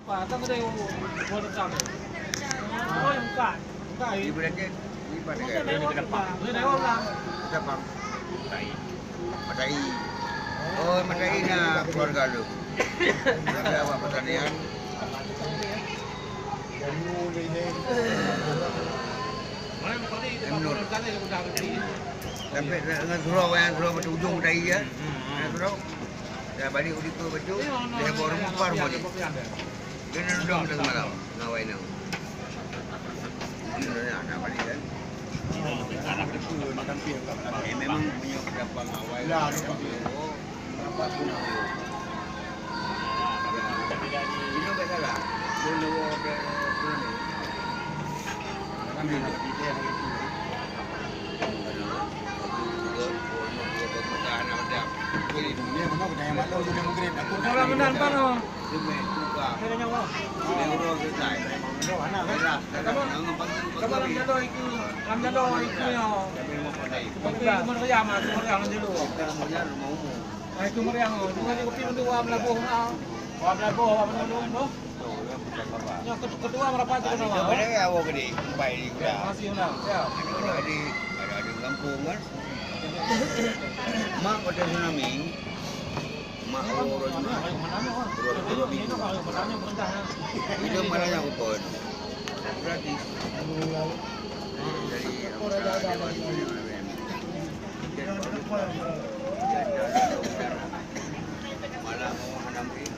Patang kedai boleh sampai. Oh, yang buka. Buka ini. Ibu lagi. Ini pada Masa kayak. lewat pak. Lewat lah. Kita bang. Matai. Oh, Matai na keluarga lu. Ada apa pertanian? Sampai dengan surau yang surau macam ujung Matai ya. Surau. Dah balik udik tu baju. Dia bawa rumah par balik. Dia duduk tengah malam. Ngawai nak. Anak balik kan. Anak kecil makan pia. Memang punya berapa ngawai. Lah, berapa pun. Ini tak salah. Dulu ada dulu. Kami nak dia hari itu. Ini mana percaya malu tu yang mungkin aku. Orang benar pan oh. Demi juga. Ada nyawa. Ini orang selesai. Anak kan. Kamu jalo itu, jalo itu ya. Bagi mana kerja mah, meriang jalo. Itu meriang. Cuma dia kopi untuk wam labuh ah. Wam labuh, wam labuh. Yang kedua merapat ke sana. Mana ya awak ni? Baik juga. Masih nak. Ya. Ada kampung kan. Mak pada tsunami. Mak orang itu mana yang ukon? Gratis. Dari malah mau menampi.